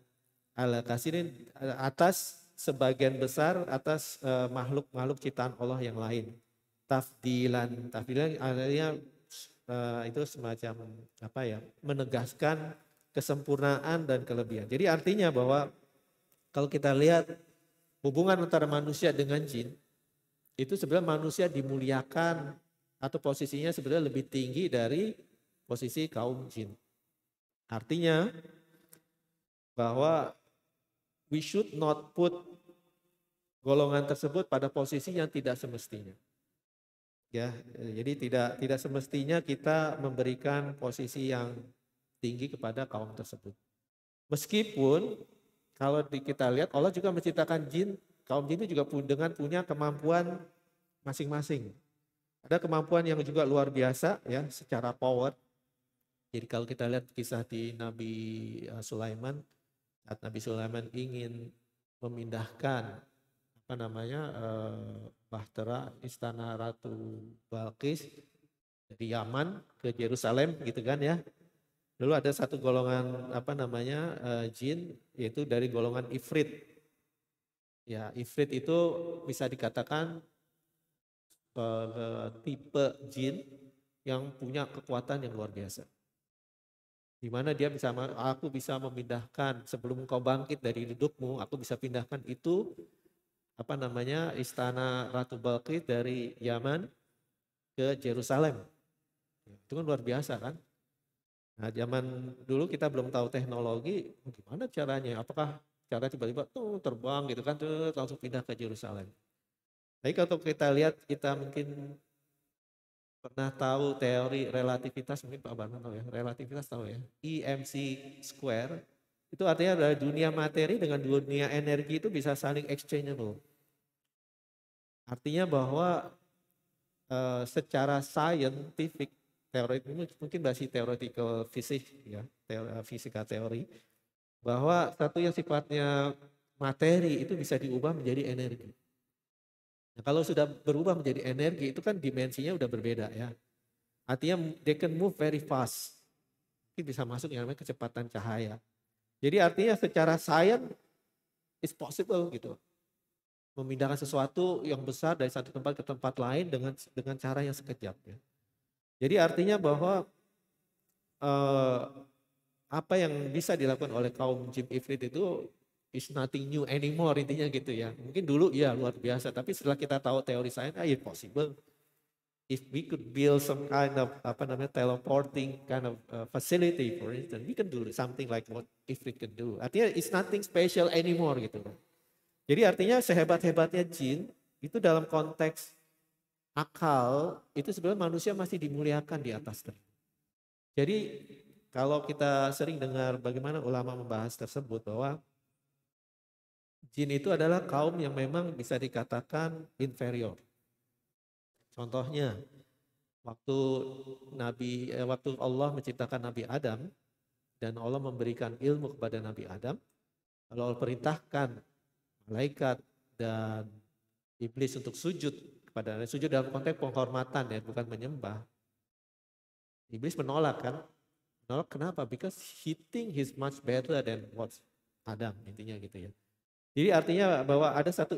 S1: ala kasirin atas sebagian besar atas makhluk-makhluk ciptaan Allah yang lain. Tafdilan artinya itu semacam apa ya, menegaskan kesempurnaan dan kelebihan. Jadi artinya bahwa kalau kita lihat hubungan antara manusia dengan jin, itu sebenarnya manusia dimuliakan atau posisinya sebenarnya lebih tinggi dari posisi kaum jin. Artinya bahwa we should not put golongan tersebut pada posisi yang tidak semestinya. Ya, jadi tidak semestinya kita memberikan posisi yang tinggi kepada kaum tersebut. Meskipun kalau kita lihat Allah juga menciptakan jin, kaum jin itu juga dengan punya kemampuan masing-masing. Ada kemampuan yang juga luar biasa ya secara power. Jadi kalau kita lihat kisah di Nabi Sulaiman, saat Nabi Sulaiman ingin memindahkan Bahtera, istana Ratu Balqis dari Yaman ke Yerusalem gitu kan ya. Lalu ada satu golongan jin, yaitu dari golongan Ifrit. Ya, Ifrit itu bisa dikatakan tipe jin yang punya kekuatan yang luar biasa. Di mana dia aku bisa memindahkan sebelum kau bangkit dari hidupmu, aku bisa pindahkan itu istana Ratu Balqis dari Yaman ke Yerusalem. Itu kan luar biasa kan. Nah zaman dulu kita belum tahu teknologi, gimana caranya, apakah cara tiba-tiba terbang gitu kan, langsung pindah ke Yerusalem. Tapi kalau kita lihat, kita mungkin pernah tahu teori relativitas, mungkin Pak Barman tahu ya, relativitas tahu ya, EMC square, itu artinya adalah dunia materi dengan dunia energi itu bisa saling exchangeable. Artinya bahwa secara scientific, teori ini mungkin masih theoretical physics ya, fisika teori, bahwa satu yang sifatnya materi itu bisa diubah menjadi energi. Nah, kalau sudah berubah menjadi energi itu kan dimensinya udah berbeda ya. Artinya they can move very fast. Mungkin bisa masuk yang namanya kecepatan cahaya. Jadi artinya secara science is possible gitu. Memindahkan sesuatu yang besar dari satu tempat ke tempat lain dengan cara yang sekejap ya. Jadi artinya bahwa apa yang bisa dilakukan oleh kaum jin ifrit itu is nothing new anymore, intinya gitu ya. Mungkin dulu ya luar biasa, tapi setelah kita tahu teori sains, it's possible. If we could build some kind of teleporting kind of facility, for instance, we can do something like what ifrit can do. Artinya it's nothing special anymore gitu. Jadi artinya sehebat-hebatnya jin itu dalam konteks akal itu sebenarnya manusia masih dimuliakan di atas. Jadi kalau kita sering dengar bagaimana ulama membahas tersebut bahwa jin itu adalah kaum yang memang bisa dikatakan inferior. Contohnya waktu Allah menciptakan Nabi Adam dan Allah memberikan ilmu kepada Nabi Adam, lalu Allah perintahkan malaikat dan iblis untuk sujud dalam konteks penghormatan ya, bukan menyembah. Iblis menolak kan? Menolak kenapa? Because he think he's much better than what Adam, intinya gitu ya. Jadi artinya bahwa ada satu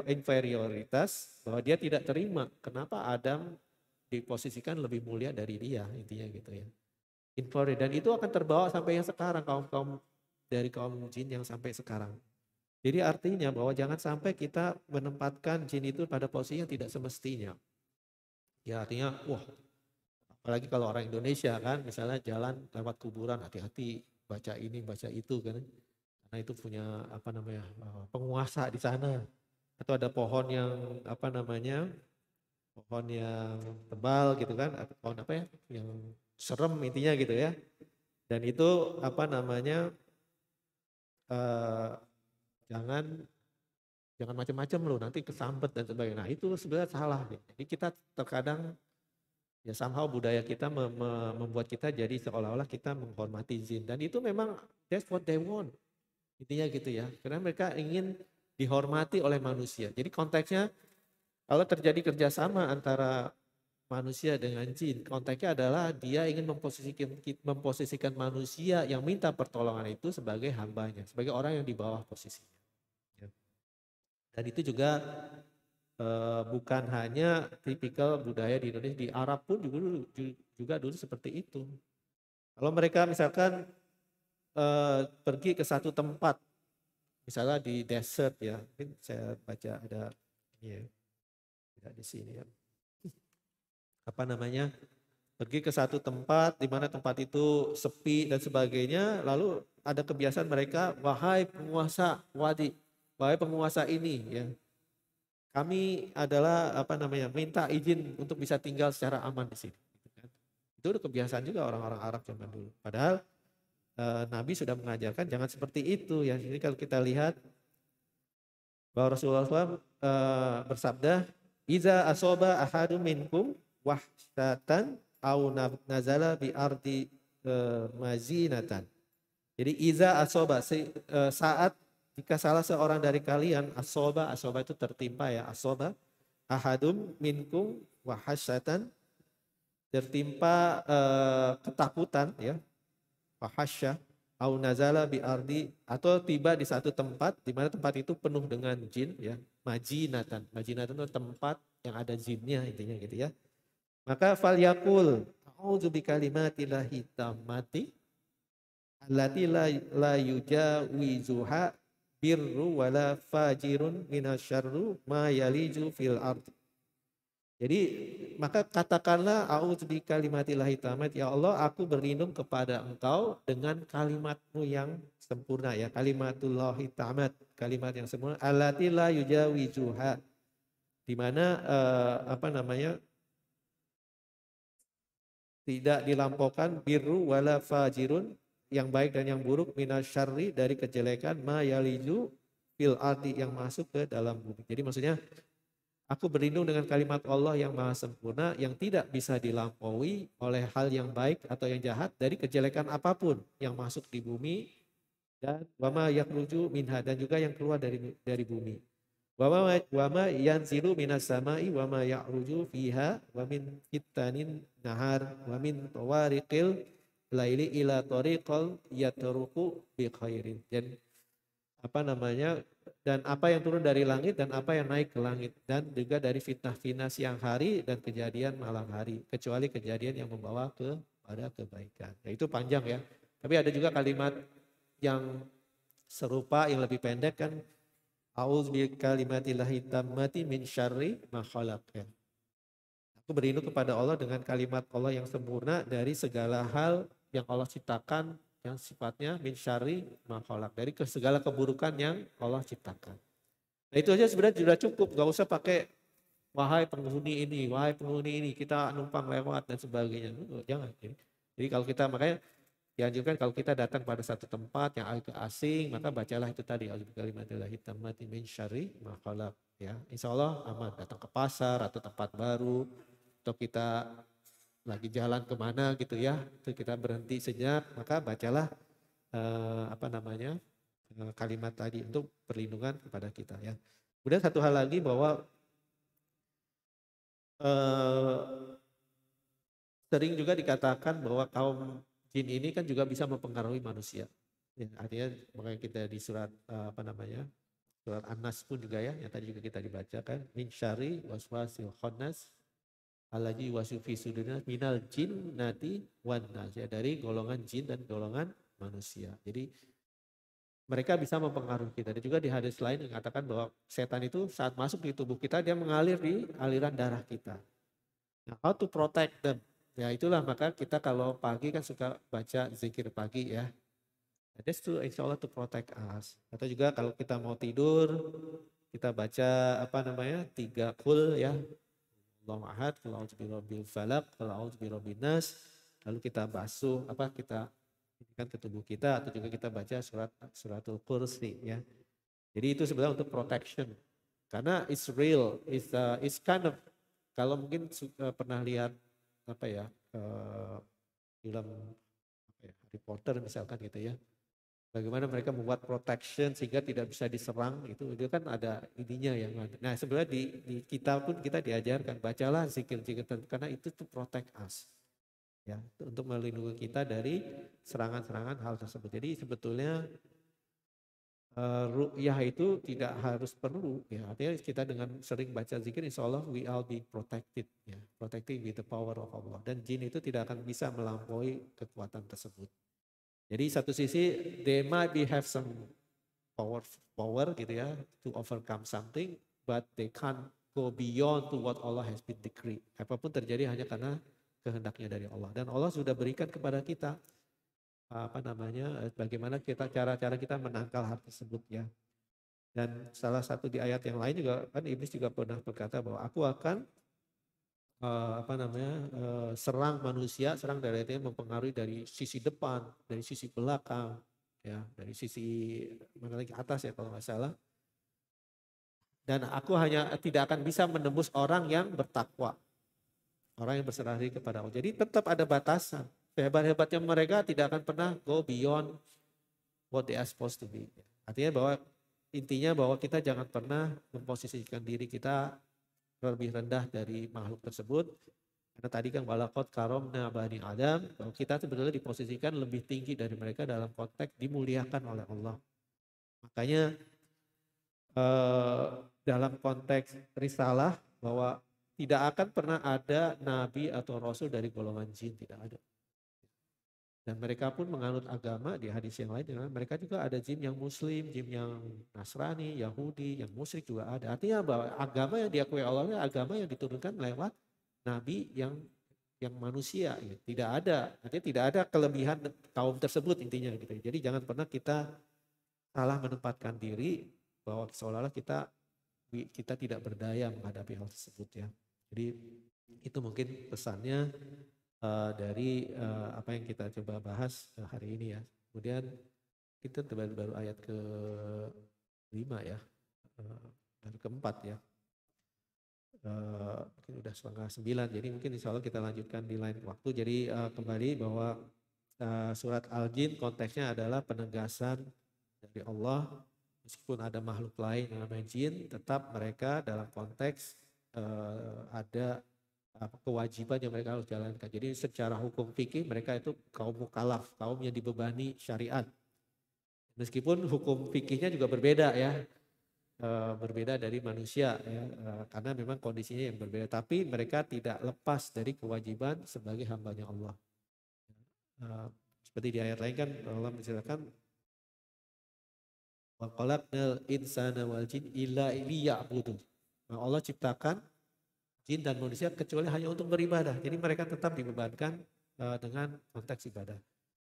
S1: inferioritas, bahwa dia tidak terima kenapa Adam diposisikan lebih mulia dari dia, intinya gitu ya. Inferior, dan itu akan terbawa sampai yang sekarang, kaum jin yang sampai sekarang. Jadi artinya bahwa jangan sampai kita menempatkan jin itu pada posisi yang tidak semestinya. Ya artinya, apalagi kalau orang Indonesia kan, misalnya jalan lewat kuburan, hati-hati baca ini, baca itu kan. Karena itu punya penguasa di sana. Atau ada pohon yang pohon yang tebal gitu kan, atau pohon yang serem intinya gitu ya. Dan itu jangan macam-macam loh, nanti kesambet dan sebagainya. Nah itu sebenarnya salah. Jadi kita terkadang ya somehow budaya kita membuat kita jadi seolah-olah kita menghormati jin. Dan itu memang that's what they want. Intinya gitu ya. Karena mereka ingin dihormati oleh manusia. Jadi konteksnya kalau terjadi kerjasama antara manusia dengan jin, konteksnya adalah dia ingin memposisikan manusia yang minta pertolongan itu sebagai hambanya, sebagai orang yang di bawah posisinya. Dan itu juga bukan hanya tipikal budaya di Indonesia, di Arab pun juga dulu seperti itu. Kalau mereka misalkan pergi ke satu tempat, misalnya di desert ya, mungkin saya baca ada ini ya, tidak di sini ya. Apa namanya? Pergi ke satu tempat di mana tempat itu sepi dan sebagainya, lalu ada kebiasaan mereka, wahai penguasa wadi, wahai penguasa ini ya. Kami adalah apa namanya, minta izin untuk bisa tinggal secara aman di sini. Gitu kan. Itu udah kebiasaan juga orang-orang Arab zaman dulu. Padahal Nabi sudah mengajarkan jangan seperti itu ya. Jadi kalau kita lihat bahwa Rasulullah SAW bersabda, "Iza asoba ahadu minkum wahsatan au nazala bi ardi mazinatan." Jadi iza asoba saat jika salah seorang dari kalian asoba itu tertimpa ya, asoba ahadum minkum wahsyatan, tertimpa ketakutan ya, wahsya au nazala bi ardi, atau tiba di satu tempat di mana tempat itu penuh dengan jin ya, majinatan itu tempat yang ada jinnya intinya gitu ya. Maka fal yakul a'udzu bikalimatillahi tammati allati la yujawizuha birru wala fajirun minasyarru ma yaliju fil ard. Jadi maka katakanlah a'udzu bikalimatillahi tammat, ya Allah aku berlindung kepada Engkau dengan kalimatmu yang sempurna ya, kalimatullahi tammat, kalimat yang sempurna, allati la yujawizuha, di mana apa namanya, tidak dilampaukan, birru wala fajirun, yang baik dan yang buruk, minasyarri dari kejelekan, ma yaliju fil ardi, yang masuk ke dalam bumi. Jadi maksudnya aku berlindung dengan kalimat Allah yang maha sempurna, yang tidak bisa dilampaui oleh hal yang baik atau yang jahat dari kejelekan apapun yang masuk di bumi, dan wama yakhruju minha, dan juga yang keluar dari bumi. Wama yanzilu minas samai wama ya'ruju fiha wa min fitanin nahar wa min tawariqil laili ila tariqal yatruku bi khairin. Dan apa namanya, dan apa yang turun dari langit dan apa yang naik ke langit, dan juga dari fitnah-fitnah siang hari dan kejadian malam hari, kecuali kejadian yang membawa kepada kebaikan. Ya, itu panjang ya. Tapi ada juga kalimat yang serupa yang lebih pendek kan, a'udzu bikalimatillahi tammati min syarri ma khalaq ya. Aku berlindung kepada Allah dengan kalimat Allah yang sempurna dari segala hal yang Allah ciptakan yang sifatnya min syarri ma khalaq, dari segala keburukan yang Allah ciptakan. Nah itu aja sebenarnya sudah cukup, gak usah pakai wahai penghuni ini, kita numpang lewat dan sebagainya. Jangan. Jadi kalau kita, makanya dianjurkan kalau kita datang pada satu tempat yang agak asing, maka bacalah itu tadi, a'udzubillahi tammati min syarri ma khalaq ya. Insya Allah aman. Datang ke pasar atau tempat baru, atau kita lagi jalan kemana gitu ya, itu kita berhenti sejenak, maka bacalah apa namanya, kalimat tadi untuk perlindungan kepada kita ya. Kemudian satu hal lagi bahwa sering juga dikatakan bahwa kaum jin ini kan juga bisa mempengaruhi manusia. Ya, artinya makanya kita di surat apa namanya, surat An-Nas pun juga ya, yang tadi juga kita dibacakan, min syarri waswasil khannas alladzi wasufi sudurina minal jin nati wan nas, ya, dari golongan jin dan golongan manusia. Jadi mereka bisa mempengaruhi kita. Dan juga di hadis lain mengatakan bahwa setan itu saat masuk di tubuh kita, dia mengalir di aliran darah kita. Nah, how to protect them? Ya itulah, maka kita kalau pagi kan suka baca zikir pagi ya. That's to insya Allah to protect us. Atau juga kalau kita mau tidur, kita baca apa namanya, 3 qul ya. Allahu ahad, qul a'udzu birabbil falaq, qul a'udzu birabbin nas. Lalu kita basuh apa, kita kan ke tubuh kita, atau juga kita baca suratul kursi ya. Jadi itu sebenarnya untuk protection. Karena it's real, it's kind of, kalau mungkin pernah lihat apa ya, film apa ya, Harry Potter misalkan gitu ya. Bagaimana mereka membuat protection sehingga tidak bisa diserang, itu kan ada ininya yang ada. Nah sebenarnya di kita pun kita diajarkan, bacalah zikir-zikir karena itu to protect us. Ya, untuk melindungi kita dari serangan-serangan hal tersebut. Jadi sebetulnya ru'yah itu tidak harus perlu ya, artinya kita dengan sering baca zikir insya Allah we all be protected ya, protected with the power of Allah, dan jin itu tidak akan bisa melampaui kekuatan tersebut. Jadi satu sisi they might be have some power gitu ya to overcome something, but they can't go beyond to what Allah has been decree. Apapun terjadi hanya karena kehendaknya dari Allah, dan Allah sudah berikan kepada kita bagaimana cara-cara kita menangkal hal tersebut ya. Dan salah satu di ayat yang lain juga kan iblis juga pernah berkata bahwa aku akan serang manusia, serang dari itu mempengaruhi dari sisi depan, dari sisi belakang, ya, dari sisi mana lagi atas ya kalau nggak salah. Dan aku hanya tidak akan bisa menembus orang yang bertakwa, orang yang berserah diri kepada Allah. Jadi tetap ada batasan. Sehebat-hebatnya mereka tidak akan pernah go beyond what they are supposed to be. Artinya bahwa intinya bahwa kita jangan pernah memposisikan diri kita lebih rendah dari makhluk tersebut. Karena tadi kan walaqad karomna bani Adam, bahwa kita sebenarnya diposisikan lebih tinggi dari mereka dalam konteks dimuliakan oleh Allah. Makanya dalam konteks risalah bahwa tidak akan pernah ada nabi atau rasul dari golongan jin, tidak ada. Dan mereka pun menganut agama di hadis yang lain, mereka juga ada jin yang muslim, jin yang Nasrani, Yahudi, yang musyrik juga ada. Artinya bahwa agama yang diakui Allah adalah agama yang diturunkan lewat nabi yang manusia. Ya. Tidak ada, artinya tidak ada kelebihan kaum tersebut intinya gitu. Jadi jangan pernah kita salah menempatkan diri bahwa seolah-olah kita tidak berdaya menghadapi hal tersebut ya. Jadi itu mungkin pesannya dari apa yang kita coba bahas hari ini ya. Kemudian kita baru ayat ke-5 ya, dan ke-4 ya. Mungkin udah 8:30, jadi mungkin insya Allah kita lanjutkan di lain waktu. Jadi kembali bahwa surat Al-Jin konteksnya adalah penegasan dari Allah, meskipun ada makhluk lain yang namanya jin, tetap mereka dalam konteks ada kewajiban yang mereka harus jalankan. Jadi secara hukum fikih mereka itu kaum mukallaf, kaum yang dibebani syariat. Meskipun hukum fikihnya juga berbeda ya, berbeda dari manusia ya, karena memang kondisinya yang berbeda. Tapi mereka tidak lepas dari kewajiban sebagai hambanya Allah. Seperti di ayat lain kan Allah menceritakan wa khalaqnal insana wal jin illa liya'budun. Allah ciptakan jin dan manusia kecuali hanya untuk beribadah. Jadi mereka tetap dibebankan dengan konteks ibadah.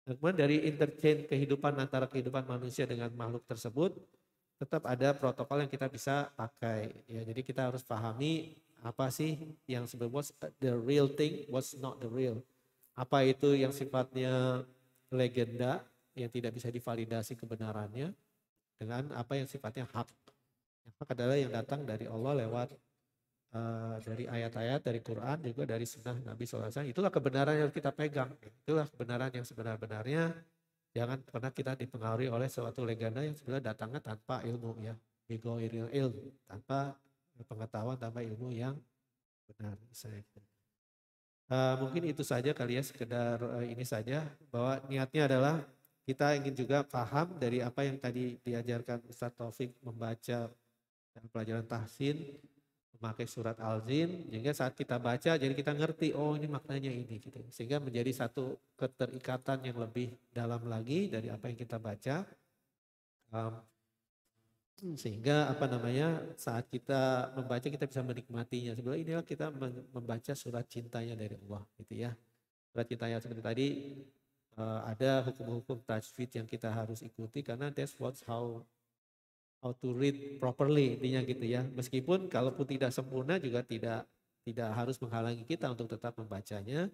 S1: Nah, kemudian dari interchange kehidupan antara kehidupan manusia dengan makhluk tersebut, tetap ada protokol yang kita bisa pakai. Ya, jadi kita harus pahami apa sih yang sebenarnya what's the real thing, what's not the real. Apa itu yang sifatnya legenda, yang tidak bisa divalidasi kebenarannya, dengan apa yang sifatnya hak. Yang hak adalah yang datang dari Allah lewat dari ayat-ayat, dari Quran, juga dari sunnah Nabi SAW. Itulah kebenaran yang kita pegang. Itulah kebenaran yang sebenar-benarnya. Jangan pernah kita dipengaruhi oleh suatu legenda yang sebenarnya datangnya tanpa ilmu ya. Bigoiril ilmu, tanpa pengetahuan, tanpa ilmu yang benar. Mungkin itu saja kali ya, sekedar ini saja. Bahwa niatnya adalah kita ingin juga paham dari apa yang tadi diajarkan Ustaz Taufik membaca dalam pelajaran tahsin, memakai surat Al-Jin, sehingga saat kita baca jadi kita ngerti, oh ini maknanya ini gitu. Sehingga menjadi satu keterikatan yang lebih dalam lagi dari apa yang kita baca. Sehingga saat kita membaca kita bisa menikmatinya. Sebenarnya inilah kita membaca surat cintanya dari Allah gitu ya. Surat cintanya seperti tadi ada hukum-hukum tajwid yang kita harus ikuti karena that's how to read properly intinya gitu ya. Meskipun kalaupun tidak sempurna juga tidak harus menghalangi kita untuk tetap membacanya.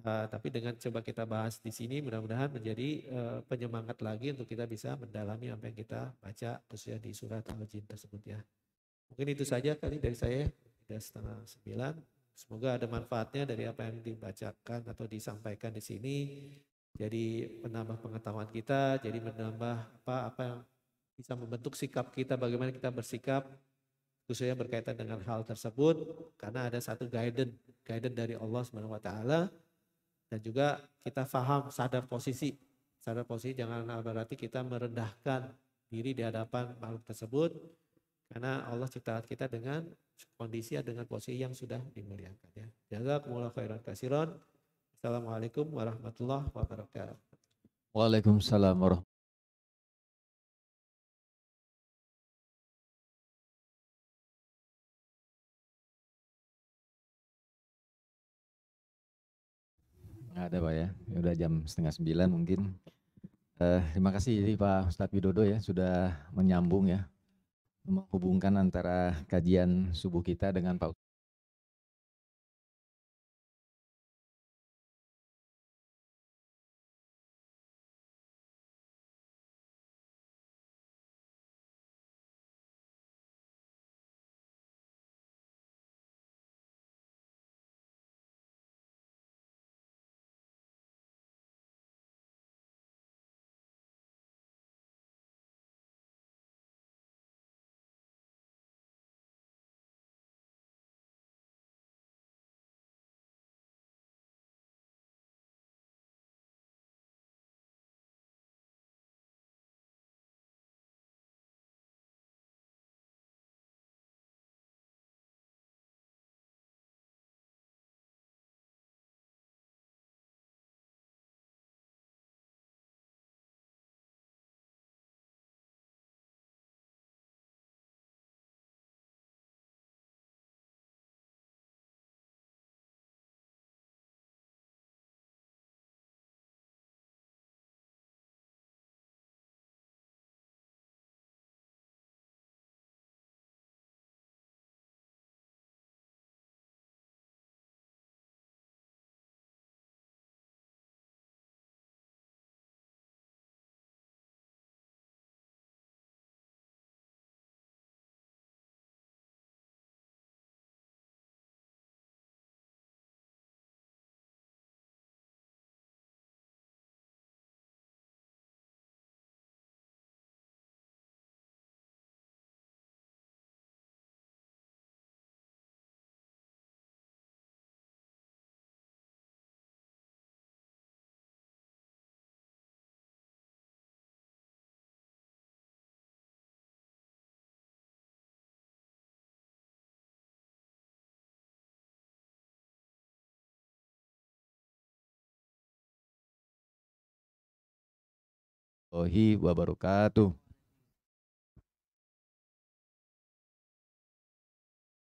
S1: Tapi dengan coba kita bahas di sini mudah-mudahan menjadi penyemangat lagi untuk kita bisa mendalami apa yang kita baca khususnya di surat Al-Jin tersebut ya. Mungkin itu saja kali dari saya, sudah 8:30. Semoga ada manfaatnya dari apa yang dibacakan atau disampaikan di sini. Jadi menambah pengetahuan kita, jadi menambah apa yang bisa membentuk sikap kita, bagaimana kita bersikap khususnya berkaitan dengan hal tersebut, karena ada satu guidance dari Allah SWT, dan juga kita sadar posisi jangan berarti kita merendahkan diri di hadapan makhluk tersebut, karena Allah ciptakan kita dengan kondisi dengan posisi yang sudah dimuliakan ya. Jazakumullah khairan katsiran. Assalamualaikum warahmatullahi wabarakatuh.
S2: Waalaikumsalam warahmatullahi. Nggak ada Pak ya, udah jam 8:30 mungkin. Terima kasih jadi Pak Ustadz Widodo ya sudah menyambung ya, menghubungkan antara kajian subuh kita dengan Pak. Wabarakatuh.